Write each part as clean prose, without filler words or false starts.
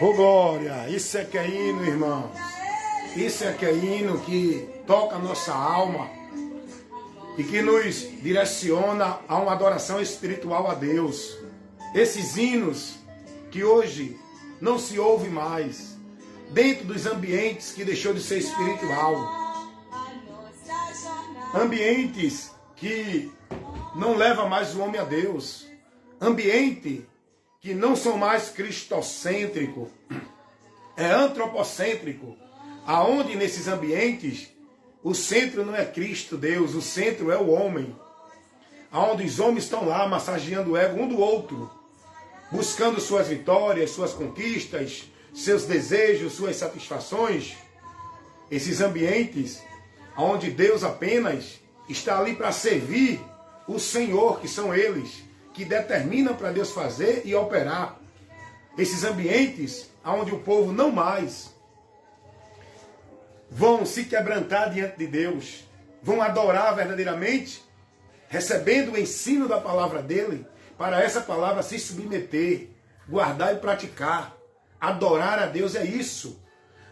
Ô glória, isso é que é hino, irmãos. Isso é que é hino que toca a nossa alma e que nos direciona a uma adoração espiritual a Deus. Esses hinos que hoje não se ouve mais dentro dos ambientes que deixou de ser espiritual. Ambientes que não levam mais o homem a Deus. Ambiente que não são mais cristocêntrico, é antropocêntrico, aonde nesses ambientes o centro não é Cristo, Deus, o centro é o homem, aonde os homens estão lá massageando o ego um do outro, buscando suas vitórias, suas conquistas, seus desejos, suas satisfações. Esses ambientes onde Deus apenas está ali para servir o Senhor, que são eles, que determinam para Deus fazer e operar. Esses ambientes onde o povo não mais vão se quebrantar diante de Deus, vão adorar verdadeiramente, recebendo o ensino da palavra dele, para essa palavra se submeter, guardar e praticar. Adorar a Deus é isso.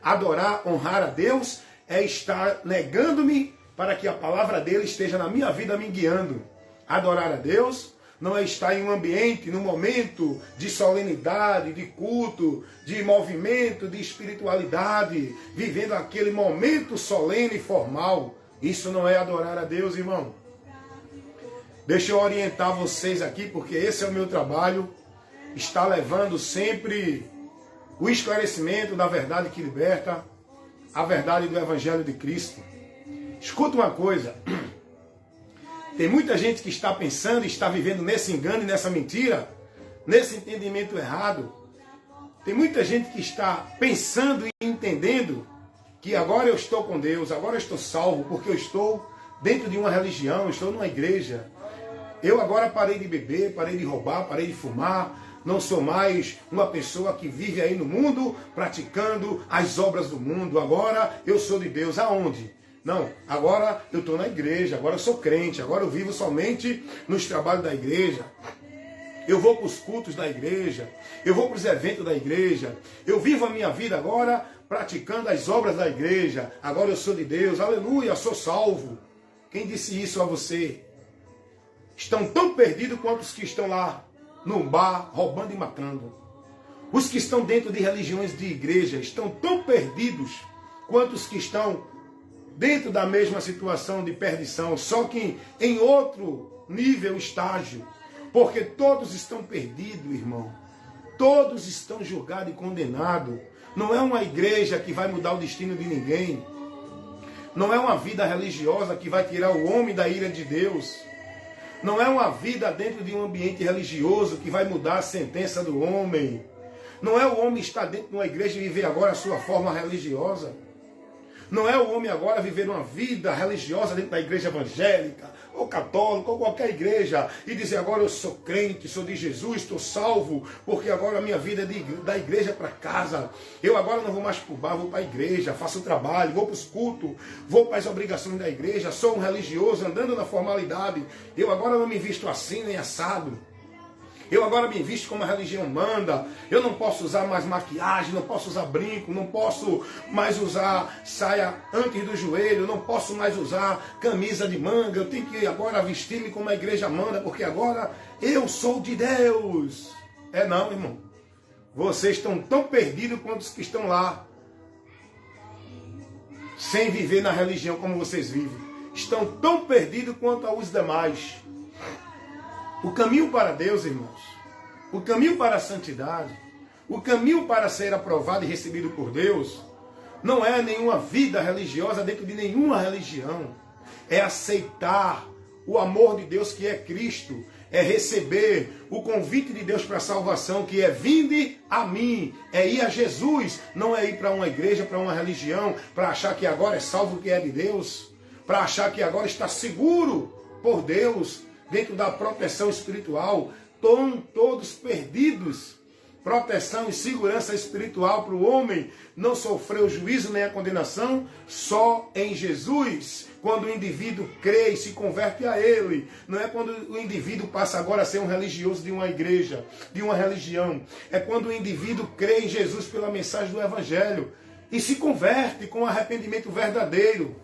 Adorar, honrar a Deus é estar negando-me para que a palavra dele esteja na minha vida me guiando. Adorar a Deus não é estar em um ambiente, num momento de solenidade, de culto, de movimento, de espiritualidade, vivendo aquele momento solene e formal. Isso não é adorar a Deus, irmão. Deixa eu orientar vocês aqui, porque esse é o meu trabalho, está levando sempre o esclarecimento da verdade que liberta, a verdade do Evangelho de Cristo. Escuta uma coisa. Tem muita gente que está pensando e está vivendo nesse engano e nessa mentira, nesse entendimento errado. Tem muita gente que está pensando e entendendo que agora eu estou com Deus, agora eu estou salvo, porque eu estou dentro de uma religião, eu estou numa igreja. Eu agora parei de beber, parei de roubar, parei de fumar, não sou mais uma pessoa que vive aí no mundo praticando as obras do mundo. Agora eu sou de Deus. Aonde? Não, agora eu estou na igreja, agora eu sou crente, agora eu vivo somente nos trabalhos da igreja. Eu vou para os cultos da igreja, eu vou para os eventos da igreja, eu vivo a minha vida agora praticando as obras da igreja. Agora eu sou de Deus, aleluia, sou salvo. Quem disse isso a você? Estão tão perdidos quanto os que estão lá no bar, roubando e matando. Os que estão dentro de religiões de igreja estão tão perdidos quanto os que estão dentro da mesma situação de perdição, só que em outro nível, estágio. Porque todos estão perdidos, irmão. Todos estão julgados e condenados. Não é uma igreja que vai mudar o destino de ninguém. Não é uma vida religiosa que vai tirar o homem da ira de Deus. Não é uma vida dentro de um ambiente religioso que vai mudar a sentença do homem. Não é o homem estar dentro de uma igreja e viver agora a sua forma religiosa. Não é o homem agora viver uma vida religiosa dentro da igreja evangélica, ou católica, ou qualquer igreja, e dizer agora eu sou crente, sou de Jesus, estou salvo, porque agora a minha vida é da igreja para casa. Eu agora não vou mais para o bar, vou para a igreja, faço o trabalho, vou para os cultos, vou para as obrigações da igreja, sou um religioso andando na formalidade. Eu agora não me visto assim nem assado. Eu agora me visto como a religião manda. Eu não posso usar mais maquiagem, não posso usar brinco, não posso mais usar saia antes do joelho, não posso mais usar camisa de manga. Eu tenho que agora vestir-me como a igreja manda, porque agora eu sou de Deus. É não, irmão. Vocês estão tão perdidos quanto os que estão lá, sem viver na religião como vocês vivem. Estão tão perdidos quanto os demais. O caminho para Deus, irmãos, o caminho para a santidade, o caminho para ser aprovado e recebido por Deus, não é nenhuma vida religiosa dentro de nenhuma religião. É aceitar o amor de Deus que é Cristo, é receber o convite de Deus para a salvação, que é vinde a mim, é ir a Jesus, não é ir para uma igreja, para uma religião, para achar que agora é salvo, que é de Deus, para achar que agora está seguro por Deus, dentro da proteção espiritual. Estão todos perdidos, proteção e segurança espiritual para o homem não sofrer o juízo nem a condenação só em Jesus. Quando o indivíduo crê e se converte a Ele. Não é quando o indivíduo passa agora a ser um religioso de uma igreja, de uma religião. É quando o indivíduo crê em Jesus pela mensagem do Evangelho e se converte com arrependimento verdadeiro.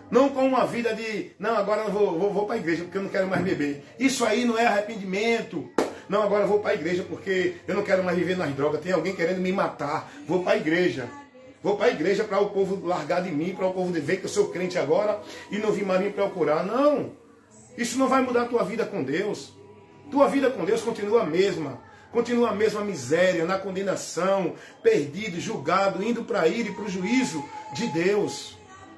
Não com uma vida de, não, agora eu vou para a igreja porque eu não quero mais beber. Isso aí não é arrependimento. Não, agora eu vou para a igreja porque eu não quero mais viver nas drogas. Tem alguém querendo me matar. Vou para a igreja. Vou para a igreja para o povo largar de mim, para o povo ver que eu sou crente agora e não vir mais me procurar. Não. Isso não vai mudar a tua vida com Deus. Tua vida com Deus continua a mesma. Continua a mesma miséria, na condenação, perdido, julgado, indo para a ira e para o juízo de Deus.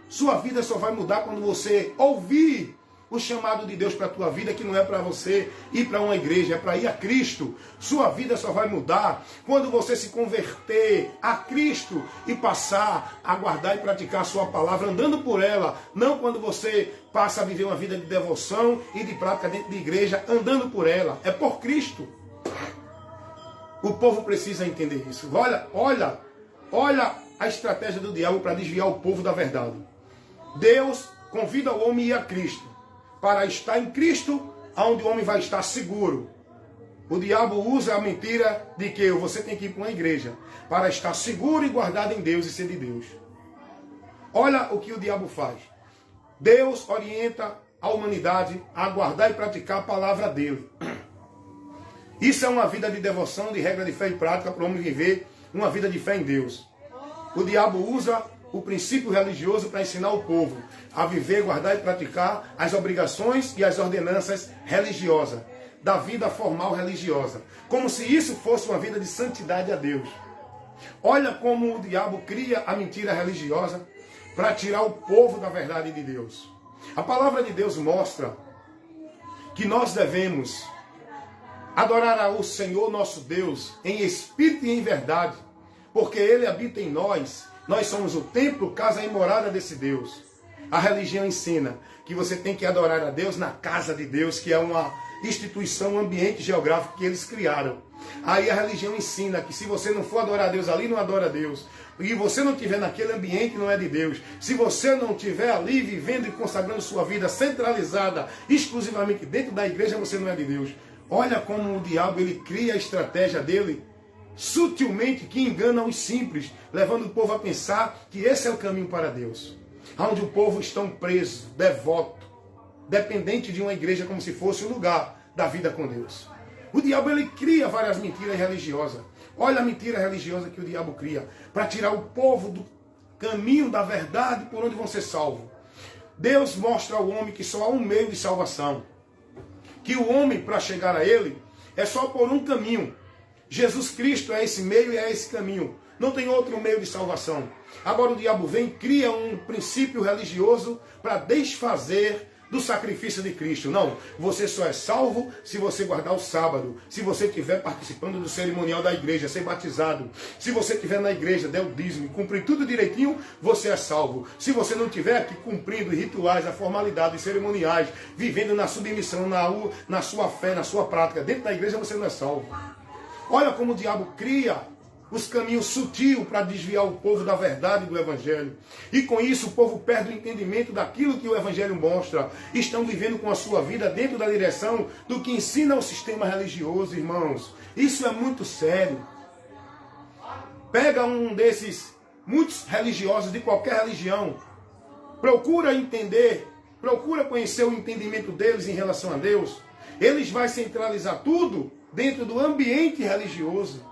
Sua vida só vai mudar quando você ouvir o chamado de Deus para a tua vida, que não é para você ir para uma igreja, é para ir a Cristo. Sua vida só vai mudar quando você se converter a Cristo e passar a guardar e praticar a sua palavra, andando por ela. Não quando você passa a viver uma vida de devoção e de prática dentro de igreja, andando por ela. É por Cristo. O povo precisa entender isso. Olha a estratégia do diabo para desviar o povo da verdade. Deus convida o homem a ir a Cristo, para estar em Cristo, onde o homem vai estar seguro. O diabo usa a mentira de que você tem que ir para uma igreja, para estar seguro e guardado em Deus e ser de Deus. Olha o que o diabo faz. Deus orienta a humanidade a guardar e praticar a palavra dele. Isso é uma vida de devoção, de regra de fé e prática para o homem viver uma vida de fé em Deus. O diabo usa o princípio religioso para ensinar o povo a viver, guardar e praticar as obrigações e as ordenanças religiosas, da vida formal religiosa, como se isso fosse uma vida de santidade a Deus. Olha como o diabo cria a mentira religiosa para tirar o povo da verdade de Deus. A palavra de Deus mostra que nós devemos adorar o Senhor nosso Deus em espírito e em verdade, porque Ele habita em nós. Nós somos o templo, casa e morada desse Deus. A religião ensina que você tem que adorar a Deus na casa de Deus, que é uma instituição, um ambiente geográfico que eles criaram. Aí a religião ensina que se você não for adorar a Deus ali, não adora a Deus. E você não estiver naquele ambiente, não é de Deus. Se você não estiver ali vivendo e consagrando sua vida centralizada exclusivamente dentro da igreja, você não é de Deus. Olha como o diabo ele cria a estratégia dele sutilmente que engana os simples, levando o povo a pensar que esse é o caminho para Deus. Onde o povo está preso, devoto, dependente de uma igreja como se fosse o lugar da vida com Deus. O diabo ele cria várias mentiras religiosas. Olha a mentira religiosa que o diabo cria para tirar o povo do caminho da verdade por onde vão ser salvos. Deus mostra ao homem que só há um meio de salvação. Que o homem, para chegar a ele, é só por um caminho. Jesus Cristo é esse meio e é esse caminho. Não tem outro meio de salvação. Agora o diabo vem e cria um princípio religioso para desfazer do sacrifício de Cristo. Não, você só é salvo se você guardar o sábado, se você estiver participando do cerimonial da igreja, ser batizado. Se você estiver na igreja, der o dízimo e cumprir tudo direitinho, você é salvo. Se você não estiver aqui cumprindo rituais, a formalidade, os cerimoniais, vivendo na submissão, na sua fé, na sua prática, dentro da igreja você não é salvo. Olha como o diabo cria os caminhos sutis para desviar o povo da verdade do Evangelho. E com isso o povo perde o entendimento daquilo que o Evangelho mostra. Estão vivendo com a sua vida dentro da direção do que ensina o sistema religioso, irmãos. Isso é muito sério. Pega um desses, muitos religiosos de qualquer religião. Procura entender, procura conhecer o entendimento deles em relação a Deus. Eles vão centralizar tudo dentro do ambiente religioso,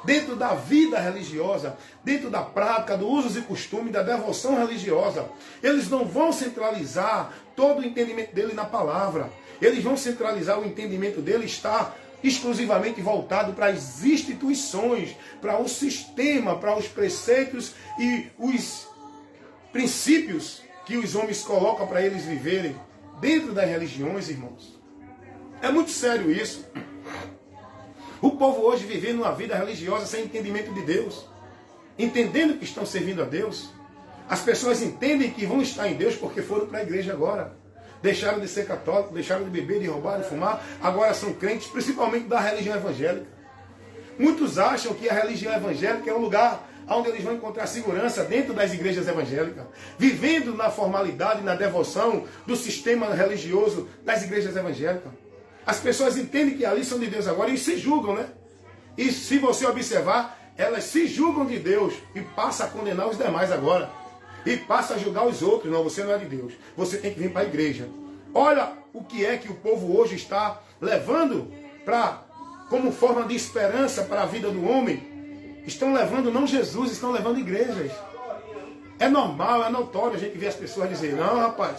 dentro da vida religiosa, dentro da prática, dos usos e costumes, da devoção religiosa. Eles não vão centralizar todo o entendimento dele na palavra. Eles vão centralizar o entendimento dele está exclusivamente voltado para as instituições, para o sistema, para os preceitos e os princípios que os homens colocam para eles viverem dentro das religiões, irmãos. É muito sério isso. O povo hoje vivendo uma vida religiosa sem entendimento de Deus, entendendo que estão servindo a Deus. As pessoas entendem que vão estar em Deus porque foram para a igreja agora. Deixaram de ser católicos, deixaram de beber, de roubar, de fumar. Agora são crentes, principalmente da religião evangélica. Muitos acham que a religião evangélica é um lugar onde eles vão encontrar segurança dentro das igrejas evangélicas, vivendo na formalidade, na devoção do sistema religioso das igrejas evangélicas. As pessoas entendem que ali são de Deus agora e se julgam, né? E se você observar, elas se julgam de Deus e passam a condenar os demais agora. E passa a julgar os outros. Não, você não é de Deus. Você tem que vir para a igreja. Olha o que é que o povo hoje está levando como forma de esperança para a vida do homem. Estão levando não Jesus, estão levando igrejas. É normal, é notório a gente ver as pessoas dizer, não, rapaz,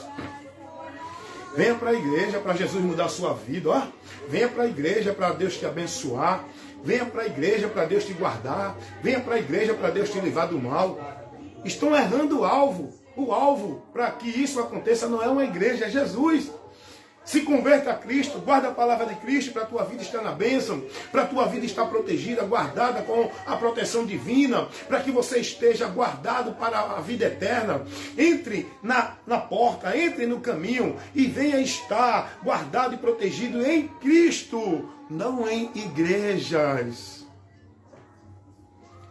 venha para a igreja para Jesus mudar a sua vida. Ó. Venha para a igreja para Deus te abençoar. Venha para a igreja para Deus te guardar. Venha para a igreja para Deus te livrar do mal. Estão errando o alvo. O alvo para que isso aconteça não é uma igreja, é Jesus. Se converta a Cristo, guarda a palavra de Cristo para a tua vida estar na bênção, para a tua vida estar protegida, guardada com a proteção divina, para que você esteja guardado para a vida eterna. Entre na porta, entre no caminho e venha estar guardado e protegido em Cristo, não em igrejas.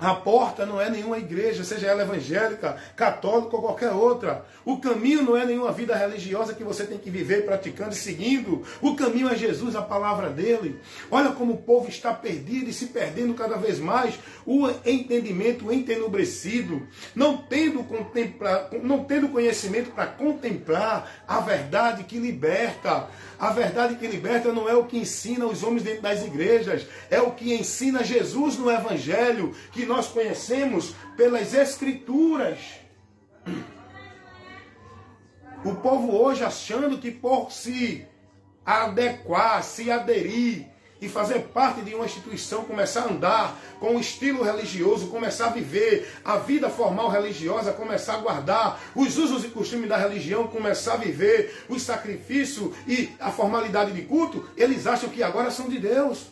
A porta não é nenhuma igreja, seja ela evangélica, católica ou qualquer outra. O caminho não é nenhuma vida religiosa que você tem que viver praticando e seguindo. O caminho é Jesus, a palavra dele. Olha como o povo está perdido e se perdendo cada vez mais. O entendimento entenebrecido, não tendo conhecimento para contemplar a verdade que liberta. A verdade que liberta não é o que ensina os homens dentro das igrejas, é o que ensina Jesus no Evangelho, que nós conhecemos pelas Escrituras. O povo hoje achando que por se adequar, se aderir e fazer parte de uma instituição, começar a andar com um estilo religioso, começar a viver a vida formal religiosa, começar a guardar os usos e costumes da religião, começar a viver os sacrifícios e a formalidade de culto, eles acham que agora são de Deus.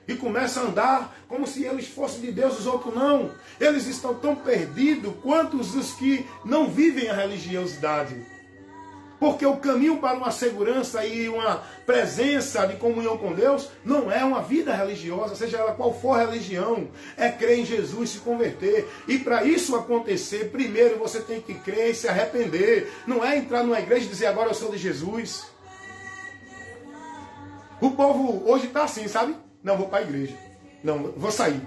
E começam a andar como se eles fossem de Deus, os outros não. Eles estão tão perdidos quanto os que não vivem a religiosidade. Porque o caminho para uma segurança e uma presença de comunhão com Deus não é uma vida religiosa, seja ela qual for a religião, é crer em Jesus, se converter. E para isso acontecer, primeiro você tem que crer e se arrepender. Não é entrar numa igreja e dizer agora eu sou de Jesus. O povo hoje está assim, sabe? Não, vou para a igreja. Não, vou sair.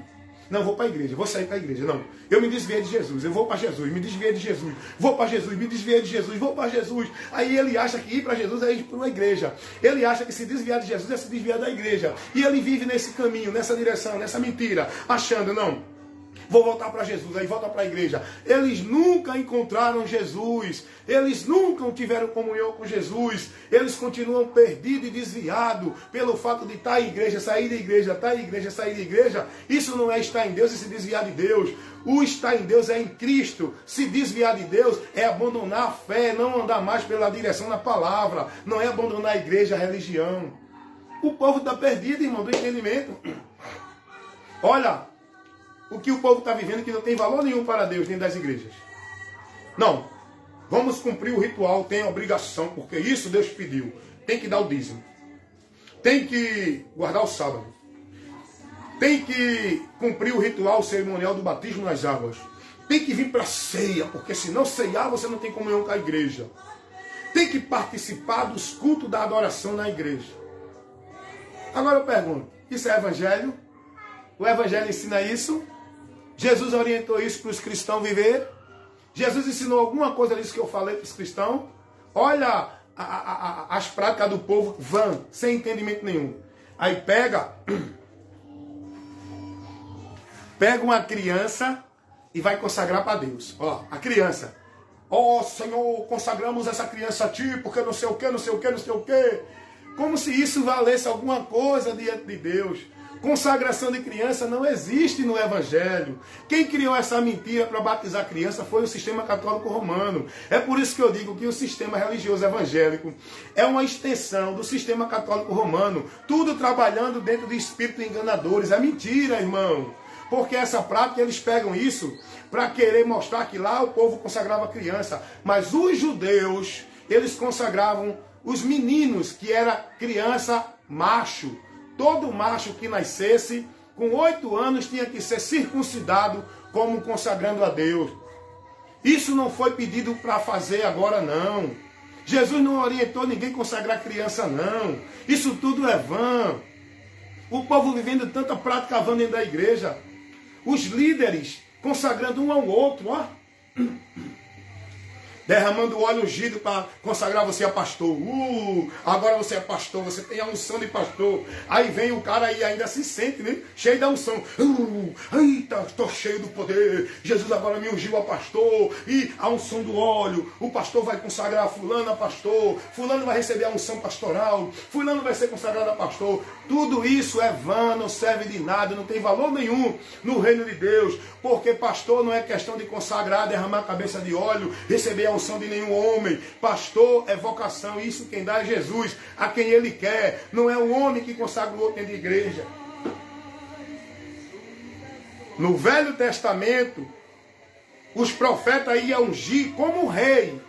Não, vou para a igreja, vou sair para a igreja. Não, eu me desviei de Jesus, eu vou para Jesus, me desviei de Jesus, vou para Jesus, me desviei de Jesus, vou para Jesus. Aí ele acha que ir para Jesus é ir para uma igreja. Ele acha que se desviar de Jesus é se desviar da igreja. E ele vive nesse caminho, nessa direção, nessa mentira, achando, não, vou voltar para Jesus, aí volta para a igreja. Eles nunca encontraram Jesus, eles nunca tiveram comunhão com Jesus, eles continuam perdidos e desviados pelo fato de estar em igreja, sair da igreja, estar em igreja, sair da igreja. Isso não é estar em Deus e se desviar de Deus. O estar em Deus é em Cristo. Se desviar de Deus é abandonar a fé, não andar mais pela direção da palavra, não é abandonar a igreja, a religião. O povo está perdido, irmão, do entendimento. Olha, o que o povo está vivendo que não tem valor nenhum para Deus, nem das igrejas. Não. Vamos cumprir o ritual, tem obrigação, porque isso Deus pediu. Tem que dar o dízimo. Tem que guardar o sábado. Tem que cumprir o ritual cerimonial do batismo nas águas. Tem que vir para a ceia, porque se não ceiar, você não tem comunhão com a igreja. Tem que participar dos cultos da adoração na igreja. Agora eu pergunto, isso é evangelho? O evangelho ensina isso? Jesus orientou isso para os cristãos viver? Jesus ensinou alguma coisa disso que eu falei para os cristãos? Olha as práticas do povo vã, sem entendimento nenhum. Aí pega uma criança e vai consagrar para Deus. Ó, a criança. Ó, Senhor, consagramos essa criança a Ti, porque não sei o que, não sei o que, não sei o que. Como se isso valesse alguma coisa diante de Deus. Consagração de criança não existe no Evangelho. Quem criou essa mentira para batizar criança foi o sistema católico romano. É por isso que eu digo que o sistema religioso evangélico é uma extensão do sistema católico romano. Tudo trabalhando dentro de espíritos enganadores. É mentira, irmão. Porque essa prática, eles pegam isso para querer mostrar que lá o povo consagrava criança. Mas os judeus, eles consagravam os meninos, que era criança macho. Todo macho que nascesse com 8 anos tinha que ser circuncidado como consagrando a Deus. Isso não foi pedido para fazer agora, não. Jesus não orientou ninguém a consagrar criança, não. Isso tudo é vã. O povo vivendo tanta prática vã dentro da igreja. Os líderes consagrando um ao outro, ó. Derramando óleo ungido para consagrar você a pastor. Agora você é pastor, você tem a unção de pastor. Aí vem o cara e ainda se sente, né? Cheio da unção. Eita, estou cheio do poder. Jesus agora me ungiu a pastor. E a unção do óleo. O pastor vai consagrar fulano a pastor. Fulano vai receber a unção pastoral. Fulano vai ser consagrado a pastor. Tudo isso é vã, não serve de nada, não tem valor nenhum no reino de Deus. Porque pastor não é questão de consagrar, derramar a cabeça de óleo, receber a unção de nenhum homem. Pastor é vocação, isso quem dá é Jesus, a quem ele quer. Não é o homem que consagra o outro dentro de igreja. No Velho Testamento, os profetas iam ungir como rei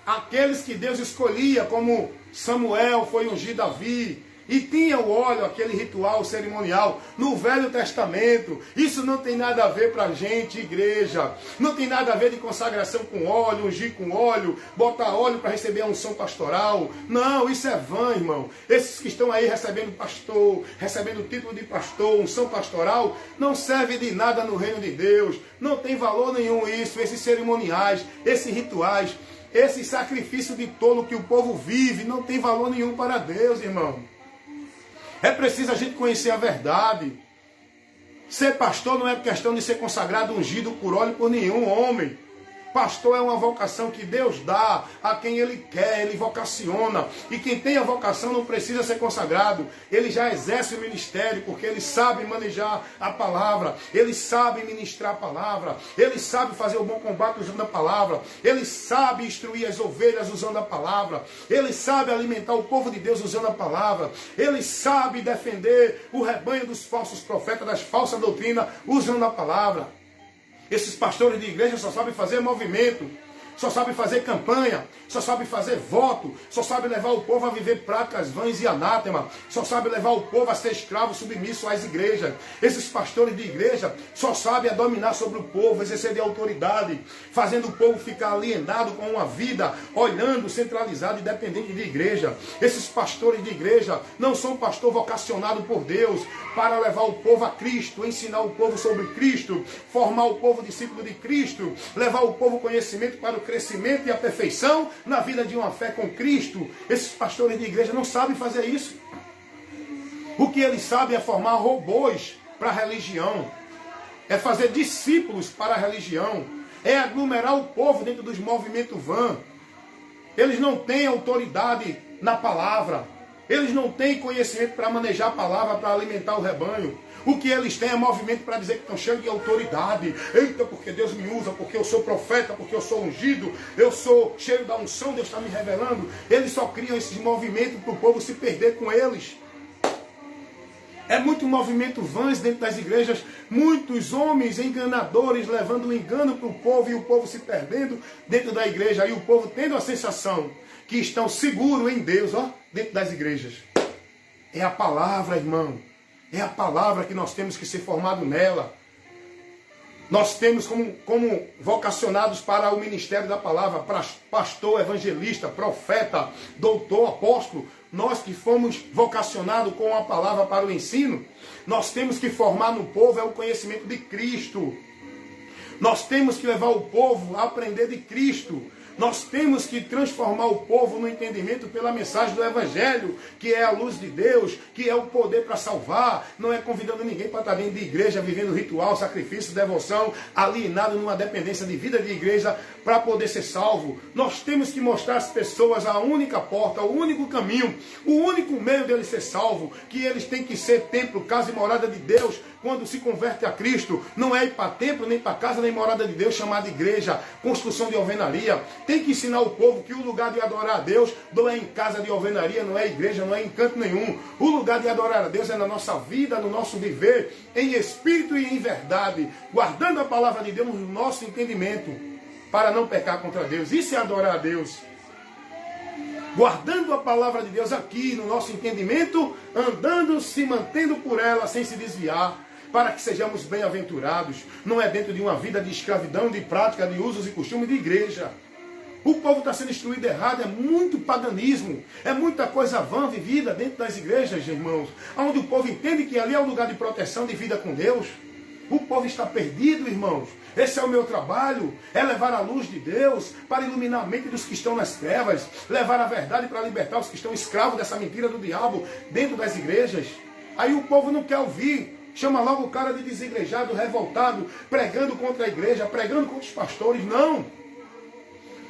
aqueles que Deus escolhia, como Samuel foi ungir Davi. E tinha o óleo, aquele ritual cerimonial, no Velho Testamento. Isso não tem nada a ver para a gente, igreja. Não tem nada a ver de consagração com óleo, ungir com óleo, botar óleo para receber a unção pastoral. Não, isso é vã, irmão. Esses que estão aí recebendo pastor, recebendo o título de pastor, unção pastoral, não serve de nada no reino de Deus. Não tem valor nenhum isso, esses cerimoniais, esses rituais, esse sacrifício de tolo que o povo vive, não tem valor nenhum para Deus, irmão. É preciso a gente conhecer a verdade. Ser pastor não é questão de ser consagrado, ungido por óleo por nenhum homem. Pastor é uma vocação que Deus dá a quem Ele quer, Ele vocaciona. E quem tem a vocação não precisa ser consagrado. Ele já exerce o ministério, porque ele sabe manejar a palavra. Ele sabe ministrar a palavra. Ele sabe fazer o bom combate usando a palavra. Ele sabe instruir as ovelhas usando a palavra. Ele sabe alimentar o povo de Deus usando a palavra. Ele sabe defender o rebanho dos falsos profetas, das falsas doutrinas, usando a palavra. Esses pastores de igreja só sabem fazer movimento, só sabem fazer campanha, só sabem fazer voto, só sabem levar o povo a viver práticas vãs e anátema, só sabem levar o povo a ser escravo submisso às igrejas. Esses pastores de igreja só sabem a dominar sobre o povo, exercer de autoridade, fazendo o povo ficar alienado com uma vida, olhando, centralizado e dependente de igreja. Esses pastores de igreja não são pastor vocacionado por Deus para levar o povo a Cristo, ensinar o povo sobre Cristo, formar o povo discípulo de Cristo, levar o povo conhecimento para o crescimento e a perfeição na vida de uma fé com Cristo. Esses pastores de igreja não sabem fazer isso. O que eles sabem é formar robôs para a religião, é fazer discípulos para a religião, é aglomerar o povo dentro dos movimentos vã. Eles não têm autoridade na palavra, eles não têm conhecimento para manejar a palavra, para alimentar o rebanho. O que eles têm é movimento para dizer que estão cheios de autoridade. Eita, porque Deus me usa, porque eu sou profeta, porque eu sou ungido, eu sou cheio da unção, Deus está me revelando. Eles só criam esses movimentos para o povo se perder com eles. É muito movimento vãs dentro das igrejas, muitos homens enganadores levando o engano para o povo e o povo se perdendo dentro da igreja. E o povo tendo a sensação que estão seguros em Deus, ó, dentro das igrejas. É a palavra, irmão. É a palavra que nós temos que ser formado nela. Nós temos como vocacionados para o ministério da palavra, pastor, evangelista, profeta, doutor, apóstolo. Nós que fomos vocacionados com a palavra para o ensino, nós temos que formar no povo o conhecimento de Cristo. Nós temos que levar o povo a aprender de Cristo. Nós temos que transformar o povo no entendimento pela mensagem do Evangelho, que é a luz de Deus, que é o poder para salvar. Não é convidando ninguém para estar dentro de igreja, vivendo ritual, sacrifício, devoção, alienado numa dependência de vida de igreja para poder ser salvo. Nós temos que mostrar às pessoas a única porta, o único caminho, o único meio deles ser salvo, que eles têm que ser templo, casa e morada de Deus. Quando se converte a Cristo, não é ir para templo, nem para casa, nem morada de Deus, chamada igreja, construção de alvenaria. Tem que ensinar o povo que o lugar de adorar a Deus não é em casa de alvenaria, não é igreja, não é em canto nenhum. O lugar de adorar a Deus é na nossa vida, no nosso viver, em espírito e em verdade, guardando a palavra de Deus no nosso entendimento, para não pecar contra Deus. Isso é adorar a Deus. Guardando a palavra de Deus aqui no nosso entendimento, andando, se mantendo por ela, sem se desviar. para que sejamos bem-aventurados. Não é dentro de uma vida de escravidão, de prática, de usos e costumes de igreja. O povo está sendo instruído errado, é muito paganismo, é muita coisa vã vivida dentro das igrejas, irmãos, onde o povo entende que ali é o lugar de proteção, de vida com Deus. O povo está perdido, irmãos. Esse é o meu trabalho, é levar a luz de Deus para iluminar a mente dos que estão nas trevas, levar a verdade para libertar os que estão escravos dessa mentira do diabo dentro das igrejas. Aí o povo não quer ouvir, chama logo o cara de desigrejado, revoltado, pregando contra a igreja, pregando contra os pastores. Não!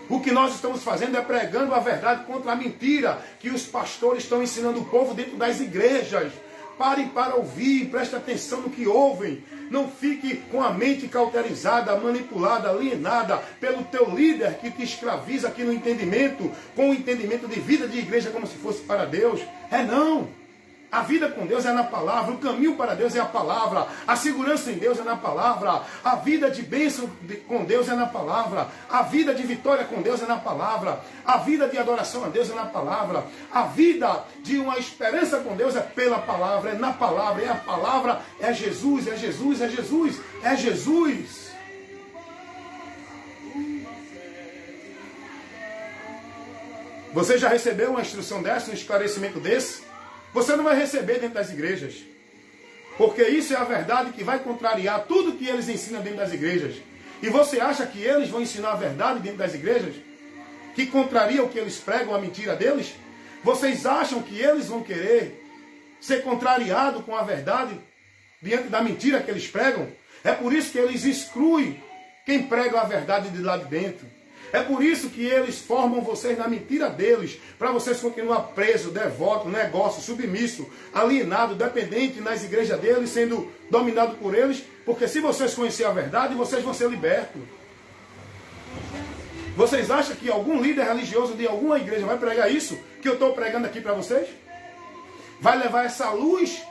O que nós estamos fazendo é pregando a verdade contra a mentira que os pastores estão ensinando o povo dentro das igrejas. Parem para ouvir, preste atenção no que ouvem. Não fique com a mente cauterizada, manipulada, alienada pelo teu líder que te escraviza aqui no entendimento, com o entendimento de vida de igreja como se fosse para Deus. Não! A vida com Deus é na palavra, o caminho para Deus é a palavra, a segurança em Deus é na palavra, a vida de bênção com Deus é na palavra, a vida de vitória com Deus é na palavra, a vida de adoração a Deus é na palavra, a vida de uma esperança com Deus é pela palavra, é na palavra, é a palavra, é Jesus, é Jesus, é Jesus, é Jesus. Você já recebeu uma instrução dessa, um esclarecimento desse? Você não vai receber dentro das igrejas. Porque isso é a verdade que vai contrariar tudo que eles ensinam dentro das igrejas. E você acha que eles vão ensinar a verdade dentro das igrejas? Que contraria o que eles pregam, a mentira deles? Vocês acham que eles vão querer ser contrariado com a verdade diante da mentira que eles pregam? É por isso que eles excluem quem prega a verdade de lá de dentro. É por isso que eles formam vocês na mentira deles, para vocês continuar presos, devotos, negócio, submisso, alienado, dependente nas igrejas deles, sendo dominado por eles, porque se vocês conhecerem a verdade, vocês vão ser libertos. Vocês acham que algum líder religioso de alguma igreja vai pregar isso que eu estou pregando aqui para vocês? Vai levar essa luz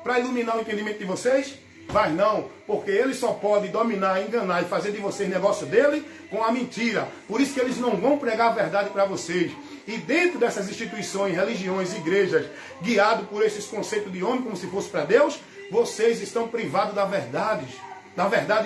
para iluminar o entendimento de vocês? Vai não, porque ele só pode dominar, enganar e fazer de vocês negócio dele com a mentira. Por isso que eles não vão pregar a verdade para vocês. E dentro dessas instituições, religiões, igrejas, guiados por esses conceitos de homem como se fosse para Deus, vocês estão privados da verdade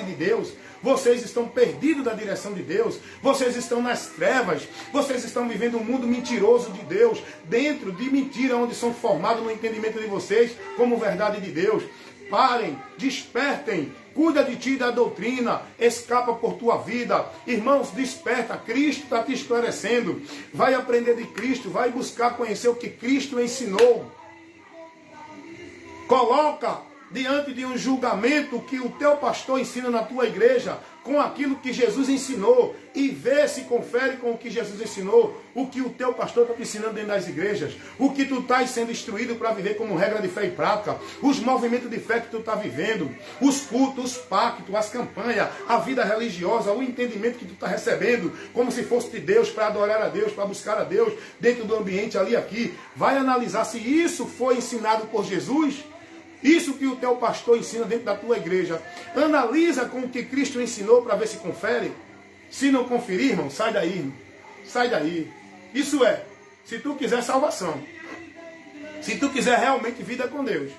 de Deus. Vocês estão perdidos da direção de Deus. Vocês estão nas trevas. Vocês estão vivendo um mundo mentiroso de Deus, dentro de mentira, onde são formados no entendimento de vocês como verdade de Deus. Parem, despertem, cuida de ti e da doutrina, escapa por tua vida. Irmãos, desperta, Cristo está te esclarecendo. Vai aprender de Cristo, vai buscar conhecer o que Cristo ensinou. Coloca diante de um julgamento que o teu pastor ensina na tua igreja, com aquilo que Jesus ensinou, e vê se confere com o que Jesus ensinou, o que o teu pastor está te ensinando dentro das igrejas, o que tu estás sendo instruído para viver como regra de fé e prática, os movimentos de fé que tu está vivendo, os cultos, os pactos, as campanhas, a vida religiosa, o entendimento que tu está recebendo, como se fosse de Deus, para adorar a Deus, para buscar a Deus, dentro do ambiente ali aqui. Vai analisar se isso foi ensinado por Jesus. Isso que o teu pastor ensina dentro da tua igreja, analisa com o que Cristo ensinou para ver se confere. Se não conferir, irmão, sai daí, irmão. Sai daí. Isso é, se tu quiser salvação, se tu quiser realmente vida com Deus,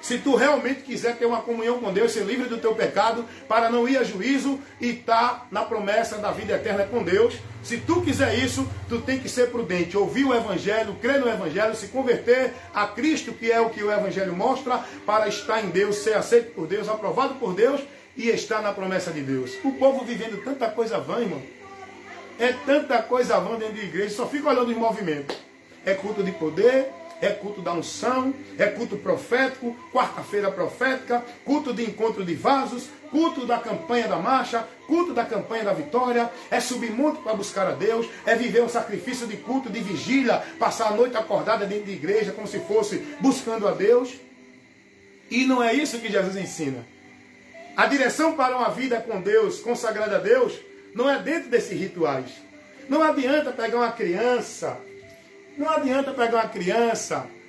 se tu realmente quiser ter uma comunhão com Deus, ser livre do teu pecado, para não ir a juízo e estar na promessa da vida eterna com Deus, se tu quiser isso, tu tem que ser prudente, ouvir o Evangelho, crer no Evangelho, se converter a Cristo, que é o que o Evangelho mostra, para estar em Deus, ser aceito por Deus, aprovado por Deus e estar na promessa de Deus. O povo vivendo tanta coisa vã, irmão, é tanta coisa vã dentro de igreja, só fica olhando os movimentos. É culto de poder, é culto da unção, é culto profético, quarta-feira profética, culto de encontro de vasos, culto da campanha da marcha, culto da campanha da vitória, é subir monte para buscar a Deus, é viver um sacrifício de culto, de vigília, passar a noite acordada dentro de igreja, como se fosse buscando a Deus. E não é isso que Jesus ensina. A direção para uma vida com Deus, consagrada a Deus, não é dentro desses rituais. Não adianta pegar uma criança,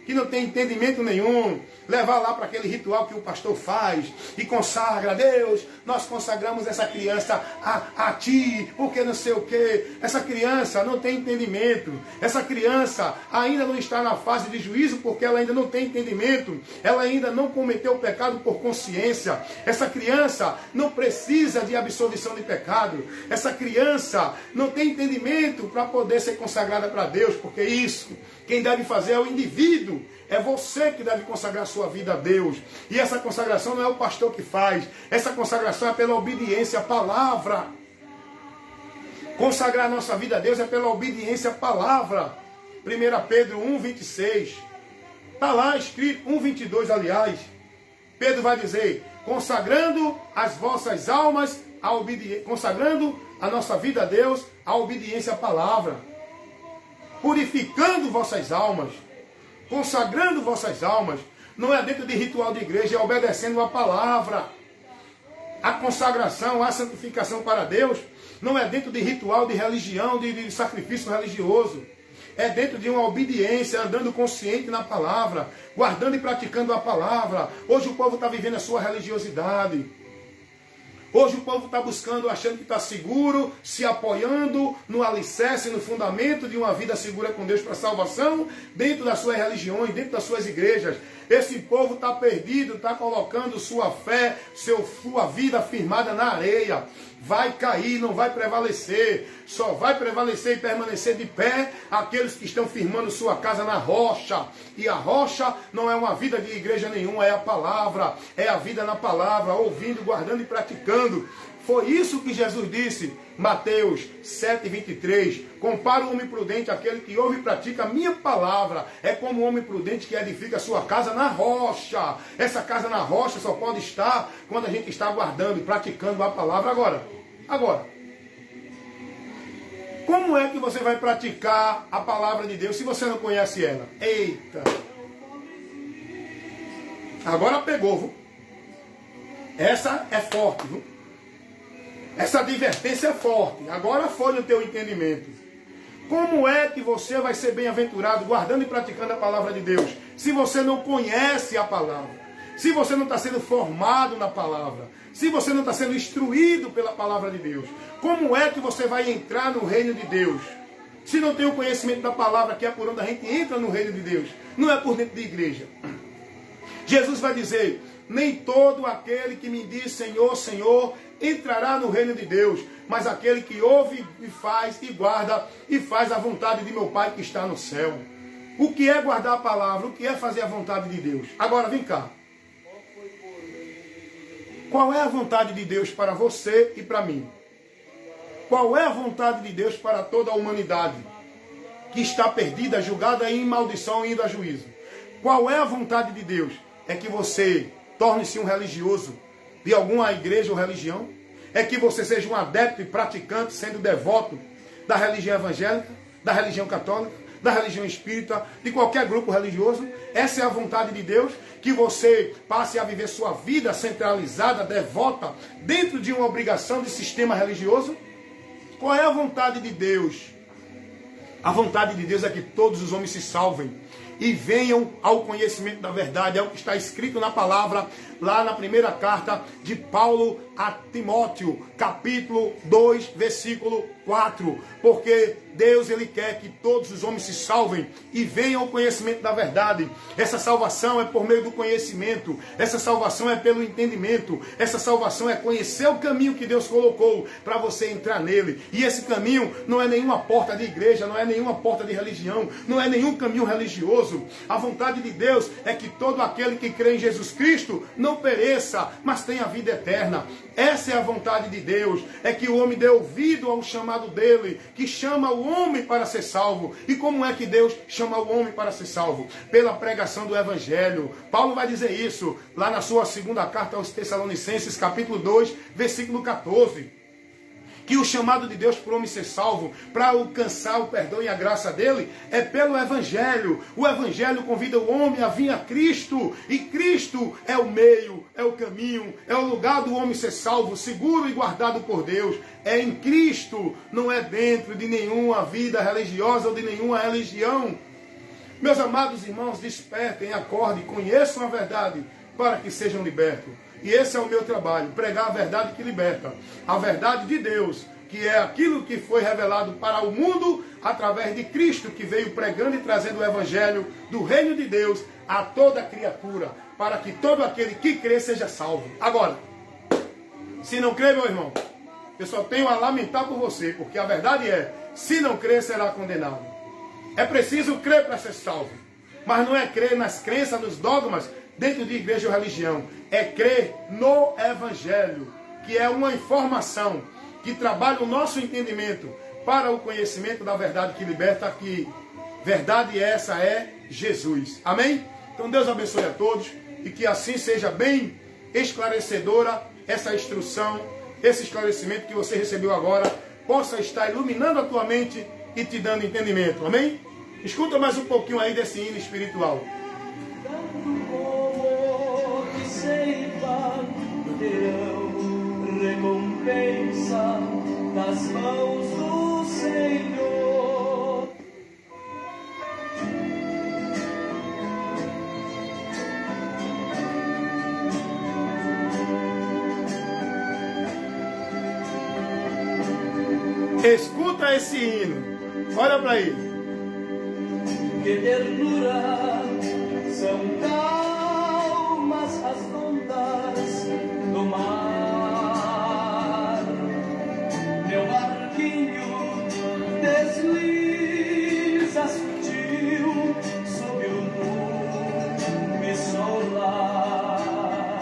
que não tem entendimento nenhum, levar lá para aquele ritual que o pastor faz e consagra a Deus. Nós consagramos essa criança a ti, porque não sei o que. Essa criança não tem entendimento. Essa criança ainda não está na fase de juízo, porque ela ainda não tem entendimento. Ela ainda não cometeu o pecado por consciência. Essa criança não precisa de absolvição de pecado. Essa criança não tem entendimento para poder ser consagrada para Deus, porque isso, quem deve fazer é o indivíduo. É você que deve consagrar a sua vida a Deus. E essa consagração não é o pastor que faz. Essa consagração é pela obediência à palavra. Consagrar a nossa vida a Deus é pela obediência à palavra. 1 Pedro 1,26. Está lá escrito, 1,22 aliás. Pedro vai dizer, consagrando as vossas almas, consagrando a nossa vida a Deus, a obediência à palavra. Purificando vossas almas. Consagrando vossas almas, não é dentro de ritual de igreja, é obedecendo a palavra. A consagração, a santificação para Deus, não é dentro de ritual de religião, de sacrifício religioso. É dentro de uma obediência, andando consciente na palavra, guardando e praticando a palavra. Hoje o povo está vivendo a sua religiosidade. Hoje o povo está buscando, achando que está seguro, se apoiando no alicerce, no fundamento de uma vida segura com Deus para salvação, dentro das suas religiões, dentro das suas igrejas. Esse povo está perdido, está colocando sua fé, sua vida firmada na areia. Vai cair, não vai prevalecer. Só vai prevalecer e permanecer de pé aqueles que estão firmando sua casa na rocha. E a rocha não é uma vida de igreja nenhuma, é a palavra. É a vida na palavra, ouvindo, guardando e praticando. Foi isso que Jesus disse, Mateus 7,23. Compara o homem prudente, aquele que ouve e pratica a minha palavra. É como o homem prudente que edifica a sua casa na rocha. Essa casa na rocha só pode estar quando a gente está guardando e praticando a palavra. Agora, como é que você vai praticar a palavra de Deus se você não conhece ela? Eita! Agora pegou, viu? Essa é forte, viu? Essa advertência é forte. Agora foi no teu entendimento. Como é que você vai ser bem-aventurado guardando e praticando a palavra de Deus se você não conhece a palavra? Se você não está sendo formado na palavra? Se você não está sendo instruído pela palavra de Deus? Como é que você vai entrar no reino de Deus? Se não tem o conhecimento da palavra, que é por onde a gente entra no reino de Deus. Não é por dentro da igreja. Jesus vai dizer, nem todo aquele que me diz Senhor, Senhor, entrará no reino de Deus, mas aquele que ouve e faz e guarda e faz a vontade de meu Pai que está no céu. O que é guardar a palavra? O que é fazer a vontade de Deus? Agora vem cá. Qual é a vontade de Deus para você e para mim? Qual é a vontade de Deus para toda a humanidade que está perdida, julgada em maldição e indo a juízo? Qual é a vontade de Deus? É que você torne-se um religioso de alguma igreja ou religião? É que você seja um adepto e praticante, sendo devoto da religião evangélica, da religião católica, da religião espírita, de qualquer grupo religioso? Essa é a vontade de Deus? Que você passe a viver sua vida centralizada, devota, dentro de uma obrigação de sistema religioso? Qual é a vontade de Deus? A vontade de Deus é que todos os homens se salvem e venham ao conhecimento da verdade. É o que está escrito na palavra, lá na primeira carta de Paulo a Timóteo, capítulo 2, versículo 4. Porque Deus, Ele quer que todos os homens se salvem e venham ao conhecimento da verdade. Essa salvação é por meio do conhecimento. Essa salvação é pelo entendimento. Essa salvação é conhecer o caminho que Deus colocou para você entrar nele. E esse caminho não é nenhuma porta de igreja, não é nenhuma porta de religião, não é nenhum caminho religioso. A vontade de Deus é que todo aquele que crê em Jesus Cristo não pereça, mas tenha vida eterna. Essa é a vontade de Deus, é que o homem dê ouvido ao chamado dele, que chama o homem para ser salvo. E como é que Deus chama o homem para ser salvo? Pela pregação do Evangelho. Paulo vai dizer isso lá na sua segunda carta aos Tessalonicenses, capítulo 2, versículo 14. Que o chamado de Deus para o homem ser salvo, para alcançar o perdão e a graça dele, é pelo Evangelho. O Evangelho convida o homem a vir a Cristo, e Cristo é o meio, é o caminho, é o lugar do homem ser salvo, seguro e guardado por Deus. É em Cristo, não é dentro de nenhuma vida religiosa ou de nenhuma religião. Meus amados irmãos, despertem, acordem, conheçam a verdade para que sejam libertos. E esse é o meu trabalho, pregar a verdade que liberta. A verdade de Deus, que é aquilo que foi revelado para o mundo através de Cristo, que veio pregando e trazendo o evangelho do reino de Deus a toda criatura, para que todo aquele que crê seja salvo. Agora, se não crê, meu irmão, eu só tenho a lamentar por você, porque a verdade é, se não crer, será condenado. É preciso crer para ser salvo, mas não é crer nas crenças, nos dogmas, dentro de igreja ou religião. É crer no evangelho, que é uma informação que trabalha o nosso entendimento para o conhecimento da verdade que liberta, que verdade essa é Jesus. Amém? Então Deus abençoe a todos e que assim seja bem esclarecedora essa instrução, esse esclarecimento que você recebeu agora, possa estar iluminando a tua mente e te dando entendimento. Amém? Escuta mais um pouquinho aí desse hino espiritual. Recompensa nas mãos do Senhor. Escuta esse hino. Olha para ele. Que ternura, São Carlos.